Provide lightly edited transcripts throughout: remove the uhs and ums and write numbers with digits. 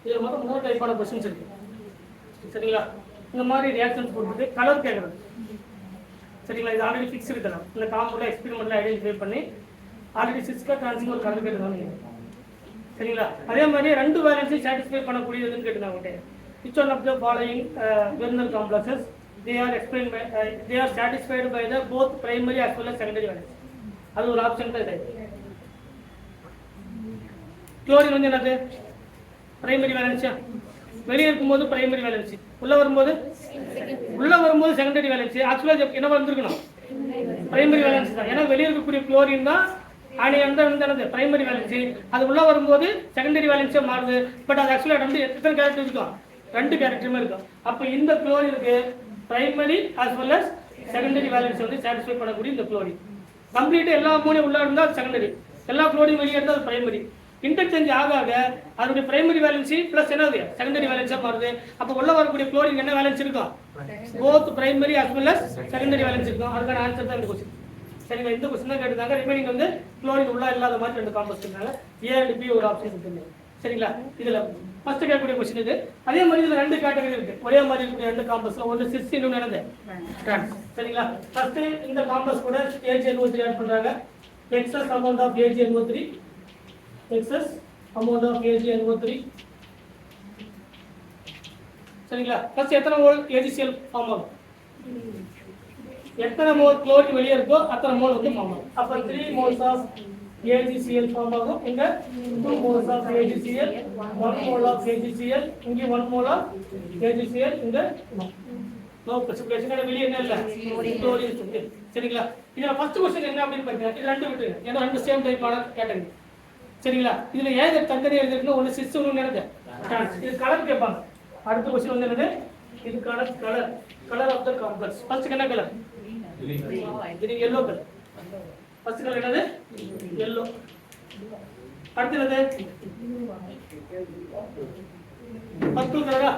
இதுல மொத்தம் 3 டைப்பான क्वेश्चंस இருக்கு. சரிங்களா? இந்த மாதிரி ரியாக்ஷன்ஸ் கொடுத்துட்டு கலர் கேக்குறது. சரிங்களா? இது ஆல்ரெடி ஃபிக்ஸ்டு கலர். இந்த காம்பவுண்ட்ல எக்ஸ்பெரிமெண்ட்ல ஐடென்டிஃபை பண்ணி ஆல்ரெடி சிஸ்கா ட்ரான்சிங் ஒரு கலர் கேக்குறாங்க. சரிங்களா? அதே மாதிரி ரெண்டு வேலன்ஸை சாட்டிஸ்ஃபை பண்ணக்கூடியதுன்னு கேட்டுனாங்க உடனே. Which one of the following Vernal complexes they are explained by they are satisfied by the both primary as well as secondary valence. அது ஒரு ஆப்ஷன் தான் இது. குளோரின் வந்து என்னது? Primary valence. வெளியே இருக்கும்போது பிரைமரி வேலன்ஸ், உள்ள வரும்போது செகண்டரி வேலன்ஸ். ஆக்சுவலா என்ன வந்திருக்கணும்? பிரைமரி வேலன்ஸ் தான். ஏன்னா வெளியே இருக்கக்கூடிய குளோரின் தான் ஆனியன் தான் வந்து என்னது? Primary valence. அது உள்ள வரும்போது செகண்டரி வேலன்ஸே மாறுது. பட் அது ஆக்சுவலா ரெண்டு எத்தனை கேரக்டர் இருக்கும்? 2 கேரக்டருமே இருக்கும். அப்போ இந்த குளோரினுக்கு primary as well as secondary valence வந்து சாட்டிஸ்ஃபை பண்ணக்கூடிய இந்த குளோரின் கம்ப்ளீட்டா எல்லா அமோனியம் உள்ள இருந்தா செகண்டரி, எல்லா குளோரின் வெளியே இருந்தா அது பிரைமரி. இன்டர்சேஞ்ச் ஆக அதனுடைய பிரைமரி வேலன்சி பிளஸ் என்னது? செகண்டரி வேலன்ஸா மாறுது. அப்போ உள்ள வரக்கூடிய குளோரின் என்ன வேலன்ஸ் இருக்கும்? Both primary as well as secondary valence இருக்கும். அதுக்கான ஆன்சர் தான் இந்த क्वेश्चन. சரிங்களா? இந்த क्वेश्चन தான் கேட்டாங்க. ரிமைனிங் வந்து குளோரின் உள்ள இல்லாத மாதிரி 2 காம்பவுண்ட்ஸ் இருக்காங்க. A and B ஒரு ஆப்ஷன் இருக்கு. சரிங்களா? இதுல ஃபர்ஸ்ட் கேட்கக்கூடிய क्वेश्चन இது. அதே மாதிரி இதுல 2 கேட்டகரி இருக்கு. ஒரே மாதிரி இருக்கக்கூடிய 2 காம்பவுண்ட்ஸ்ல ஒன்னு சிஸ் இன்னொன்னு என்னது? ட்ரான்ஸ். சரிங்களா? ஃபர்ஸ்ட் இந்த காம்பவுண்ட்ஸ் கூட AgNO3 ஆட் பண்றாங்க. excess amount of AgNO3 excess amount of AgNO3. சரிங்களா? ஃபர்ஸ்ட் எத்தனை மோல் AgCl ஃபார்ம் ஆகும்? எத்தனை மோல் குளோரின் வெளியே இருக்கோ அத்தனை மோல் வந்து ஃபார்ம் ஆகும். அப்ப 3 moles of AgCl ஃபார்ம் ஆகும். இங்க 2 moles of AgCl, 1 mole of AgCl, இங்க 1 mole of AgCl, இங்க நோ precipitation. வெளியே என்ன இல்ல? குளோரின் இருக்கு. சரிங்களா? இதுல ஃபர்ஸ்ட் क्वेश्चन என்ன அப்படினு பாத்தீங்கன்னா இது ரெண்டு விட்டுருங்க. ஏன்னா ரெண்டு சேம் டைப்பான கேட்டகரி. சரிங்களா? இதுல ஏன் தனித்தனியா எழுதிருக்குன்னா ஒன்னு சிஸ் ஒன்னு என்னது? ட்ரான்ஸ். இது கலர் கேட்பாங்க. அடுத்த क्वेश्चन வந்து என்னது? இதுக்கான colour of the complex. First என்ன கலர்? இது yellow கலர். ஃபர்ஸ்ட் கலர் என்னது? yellow. அடுத்து என்னது? பர்பிள் கலரா?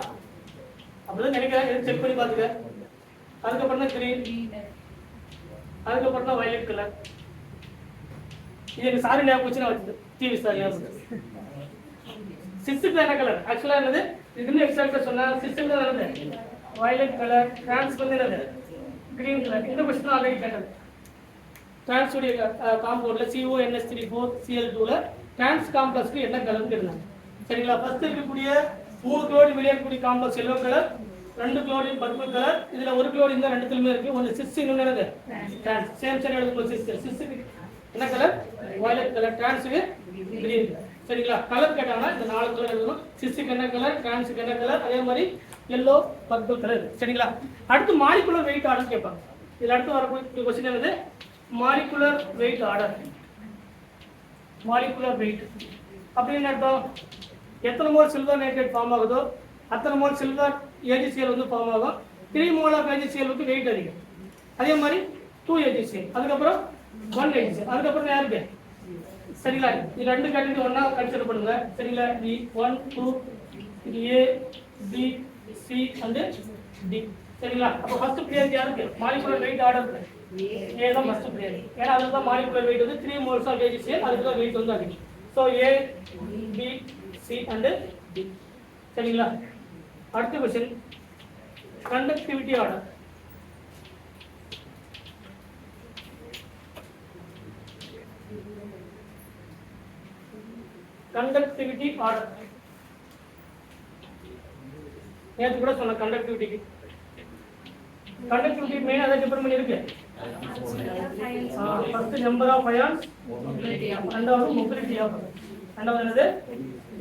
அப்படிதான் நினைக்கிறேன். செக் பண்ணி பாத்துக்க. அதுக்கப்புறம் தான் கிரீன், அதுக்கப்புறம் தான் வயலட் கலர். இது எனக்கு சாரி ஞாபகம் வச்சு நான் வச்சது. டிவி சாரி ஞாபகம். சிஸ்க்கு என்ன கலர்? ஆக்சுவலா என்னது? இதுன்னு எக்ஸாக்ட்டா சொன்னா சிஸ்க்கு தான் என்னது? Violet colour. ட்ரான்ஸ் வந்து என்னது? Green colour. இந்த क्वेश्चन ஆல்ரெடி கேட்டது. ட்ரான்ஸ் உடைய காம்பவுண்ட்ல CONS3,4Cl2 ல ட்ரான்ஸ் காம்ப்ளெக்ஸ்க்கு என்ன கலர்னு கேட்டாங்க. சரிங்களா? ஃபர்ஸ்ட் இருக்கக்கூடிய 3 குளோரின் வெளியே இருக்கக்கூடிய complex yellow colour, 2 chlorine purple colour. இதுல ஒரு குளோரின் தான் ரெண்டுத்துலயுமே இருக்கு. ஒன்னு சிஸ் இன்னொன்னு என்னது? ட்ரான்ஸ். சேம் சேம் எழுதும்போது சிஸ்க்கு என்ன கலர்? Violet colour. ட்ரான்ஸ்க்கு கிரீன் கலர். சரிங்களா? கலர் கேட்டாங்கன்னா இந்த 4 கலர் எழுதணும். சிஸ்க்கு என்ன கலர், ட்ரான்ஸ்க்கு என்ன கலர், அதே மாதிரி yellow பர்பிள் கலர். சரிங்களா? அடுத்து மாலிகுலர் வெயிட் ஆர்டர் கேட்பாங்க. இதுல அடுத்து வரக்கூடிய क्वेश्चन என்னது? Molecular wait order. Molecular wait அப்படின்னு அர்த்தம் எத்தனை மோல் சில்வர் நைட்ரேட் ஃபார்ம் ஆகுதோ அத்தனை மோல் சில்வர் AgCl வந்து ஃபார்ம் ஆகும். 3 மோல் ஆஃப் AgCl க்கு வெயிட் அதிகம். அதே மாதிரி 2 AgCl, அதுக்கப்புறம் 1 AgCl, அதுக்கப்புறம் யாருக்கு? சரிங்களா? இது ரெண்டு கேட்டகரி ஒண்ணா கன்சிடர் பண்ணுங்க. சரிங்களா? இது 1 2 இது A B C and D. சரிங்களா? அப்ப ஃபர்ஸ்ட் பிரியாரிட்டி யாருக்கு? மாலிகுலர் வெயிட் ஆர்டர் A தான் ஃபர்ஸ்ட் பிரியாரிட்டி. ஏன்னா அதுல தான் மாலிகுலர் வெயிட் வந்து 3 moles of AgCl, அதுக்கு தான் வெயிட் வந்து அதிகம். So A B C and D. சரிங்களா? அடுத்த question conductivity order. conductivity order நேத்து கூட சொன்ன conductivity மெயின் அதை டிபெண்ட் பண்ணி இருக்கு. ஃபர்ஸ்ட் நம்பர் ஆஃப் அயான்ஸ், ரெண்டாவது மொபிலிட்டி ஆஃப், ரெண்டாவது என்னது?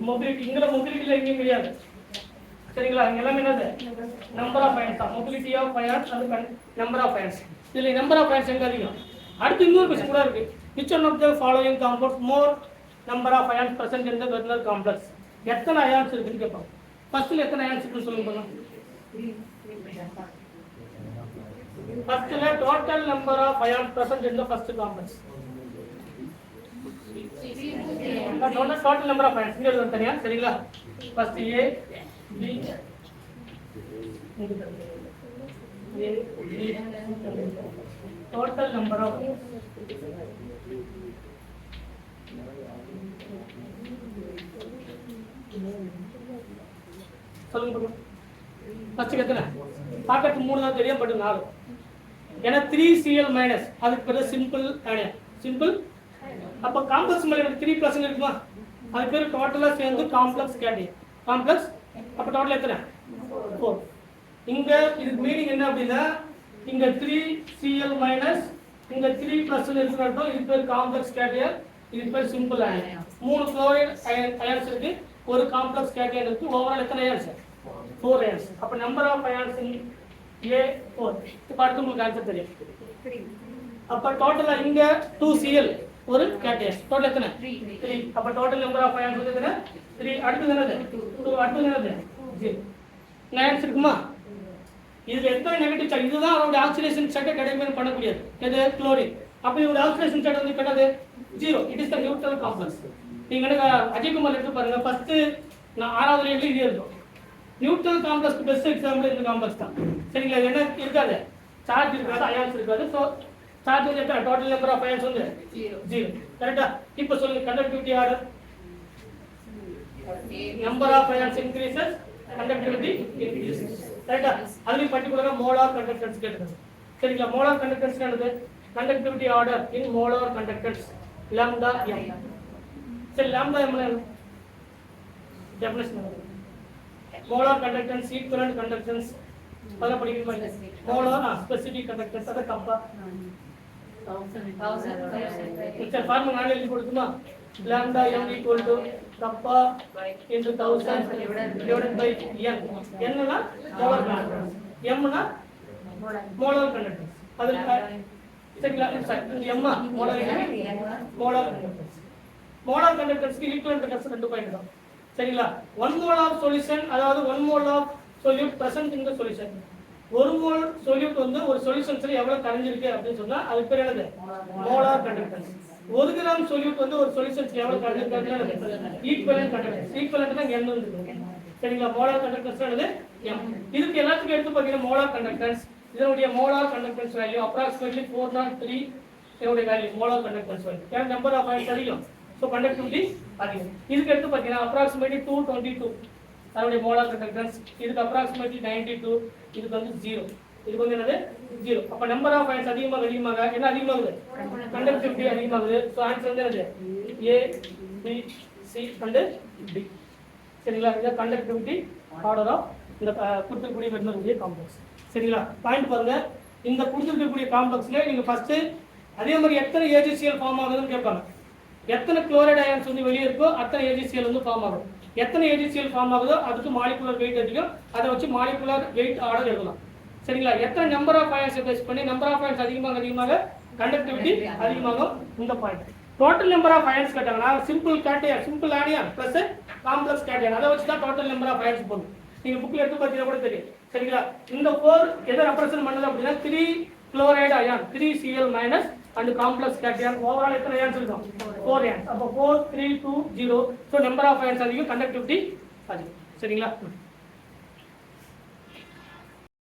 மொபிலிட்டி. இங்க மொபிலிட்டில எங்கேயும் கிடையாது. சரிங்களா? எல்லாமே என்னது நம்பர் ஆஃப் அயன்ஸ் தான். மொபிலிட்டி ஆஃப் அயன்ஸ் அது நம்பர் ஆஃப் அயன்ஸ். இதுல நம்பர் ஆஃப் அயன்ஸ் எங்க அதிகம்? அடுத்து இன்னொரு क्वेश्चन கூட இருக்கு. which one of the following compounds more number of ions present in the Werner complex? எத்தனை அயான்ஸ் இருக்குன்னு கேட்பாங்க. ஃபர்ஸ்ட்ல எத்தனை அயான்ஸ் இருக்குன்னு சொல்லுங்க பாருங்க. ஃபர்ஸ்ட்ல total number of ions present in the first complex. Total number of ions இங்க இருக்கு தனியா. சரிங்களா? First A B total number of சொல்லுங்க ஃபர்ஸ்ட் எத்தனை பாக்கெட் 3 தான் தெரியும் பட் 4 ஏன்னா 3Cl மைனஸ் அதுக்கு பேரு சிம்பிள் அயன் சிம்பிள் அப்ப காம்ப்ளெக்ஸ் மேல 3 பிளஸ் இருக்குமா அது பேரு டோட்டலா சேர்ந்து காம்ப்ளெக்ஸ் கேட்டகரி காம்ப்ளெக்ஸ் அப்ப டோட்டல் எத்தனை 4 இங்க இதுக்கு மீனிங் என்ன அப்படின்னா இங்க 3Cl மைனஸ் இங்க 3 பிளஸ் இருக்குறதும் இது பேர் காம்ப்ளெக்ஸ் கேட்டகரி இது பேர் சிம்பிள் அயன் மூணு குளோரைட் அயன்ஸ் இருக்கு ஒரு காம்ப்ளெக்ஸ் கேட்டகரி இருக்கு ஓவரால் எத்தனை அயன்ஸ் 4 அயன்ஸ் அப்ப number of ions in A4 இப்ப அடுத்து உங்களுக்கு ஆன்சர் தெரியும் அப்ப டோட்டலா இங்க 2Cl ஒரு கேட்டகரி டோட்டல் எத்தனை 3 அப்ப டோட்டல் நம்பர் ஆஃப் அயன்ஸ் எத்தனை 3 அடுத்து என்னது 2 அடுத்து என்னது 0 அயன்ஸ் இருக்குமா இதுல எத்தனை நெகட்டிவ் சார்ஜ் இதுதான் அவரோட ஆக்சிடேஷன் ஸ்டேட்டை டிடர்மைன் பண்ணக்கூடியது எது குளோரின் அப்ப இதோட ஆக்சிடேஷன் ஸ்டேட் வந்து என்னது 0 it is the neutral complex நீங்க என்ன அஜய்குமார் எடுத்து பாருங்க ஃபர்ஸ்ட் நான் 6வது லைன்ல இது இருக்கும் நியூட்ரல் காம்ப்ளெக்ஸ்க்கு பெஸ்ட் எக்ஸாம்பிள் இந்த காம்ப்ளெக்ஸ் தான் சரிங்களா என்ன இருக்காது சார்ஜ் இருக்காது அயான்ஸ் இருக்காது சோ சார்ஜ் வந்து எத்தனை டோட்டல் நம்பர் ஆஃப் அயான்ஸ் வந்து 0 கரெக்ட்டா இப்போ சொல்லுங்க conductivity order number of ions increases conductivity increases ரைட்டா அதுல பர்టిక్యులரா மோலார் கண்டக்டன்ஸ் கேக்குது சரிங்களா மோலார் கண்டக்டன்ஸ் என்னது conductivity order in molar conductance lambda m சரி lambda m ல definition molar conductance equivalent conductance பல படிக்க மாதிரி molar specific conductance அத கம்பா 1000 சரி ஃபார்முலா நானே எழுதி கொடுத்துமா lambda m equal to kappa into 1000 divided by n n னா molar conductance m னா molar conductance அதுல சரிங்களா m molar conductance க்கு equivalent conductance 2 பாயிண்ட் தான் சரிங்களா 1 mole of solution அதாவது 1 mole of solute present in the solution ஒரு mole solute வந்து ஒரு சொல்யூஷன்ஸ்ல எவ்வளவு கரைஞ்சிருக்கு அப்படினு சொன்னா அதுக்கு பேர் என்னது molar conductance 1 கிராம் solute வந்து ஒரு சொல்யூஷன்ஸ்ல எவ்வளவு கரைஞ்சிருக்குன்னு ஈக்குவலன்ட் கண்டக்டன்ஸ் ஈக்குவலன்ட் தான் n இருக்கு சரிங்களா molar conductance என்னது m இதுக்கு எல்லாத்துக்கும் எடுத்து பாத்தீங்கன்னா molar conductance இதனுடைய molar conductance value approximately 403 இதனுடைய வேல்யூ molar conductance value ஏன் நம்பர் ஆஃப் அயன்ஸ் அதிகம் சோ கண்டக்டிவிட்டி அதிகம் இதுக்கு எடுத்து பாத்தீங்கன்னா approximately 222 அதனுடைய molar conductance இதுக்கு approximately 92 இதுக்கு வந்து 0 இதுக்கு வந்து என்னது 0 அப்ப நம்பர் ஆஃப் அயன்ஸ் அதிகமாக என்ன அதிகமாகுது கண்டக்டிவிட்டி அதிகமாகுது சோ ஆன்சர் வந்து என்னது A B C and D சரிங்களா இது கண்டக்டிவிட்டி ஆர்டர் ஆஃப் இந்த கொடுத்திருக்கக்கூடிய வெர்னருடைய காம்ப்ளெக்ஸ் சரிங்களா பாயிண்ட் பாருங்க இந்த கொடுத்திருக்கக்கூடிய காம்ப்ளெக்ஸ்ல நீங்க ஃபர்ஸ்ட் அதே மாதிரி எத்தனை AgCl ஃபார்ம் ஆகுதுன்னு கேட்பாங்க எத்தனை குளோரைட் அயான்ஸ் வந்து வெளியே இருக்கோ அத்தனை AgCl வந்து ஃபார்ம் ஆகும் எத்தனை AgCl ஃபார்ம் ஆகுதோ அதுக்கு மாலிகுலர் வெயிட் அதிகம் அதை வச்சு மாலிகுலர் வெயிட் ஆர்டர் எழுதலாம் சரிங்களா எத்தனை நம்பர் ஆஃப் அயான்ஸ் பேஸ் பண்ணி நம்பர் ஆஃப் அயான்ஸ் அதிகமாக கண்டக்டிவிட்டி அதிகமாகும் இந்த point total number of ions கேட்டாங்கன்னா simple cation simple anion plus complex cation அதை வச்சு தான் டோட்டல் நம்பர் ஆஃப் அயான்ஸ் போடும் நீங்க புக்ல எடுத்து பார்த்தீங்கன்னா கூட தெரியும் சரிங்களா இந்த 4 எதை ரெப்ரசன்ட் பண்ணுது அப்படின்னா 3 chloride ion 3Cl minus and complex cation overall எத்தனை ions இருக்கும் 4 ions அப்ப 4 3 2 0 so number of ions அதிகம் conductivity அதிகம் சரிங்களா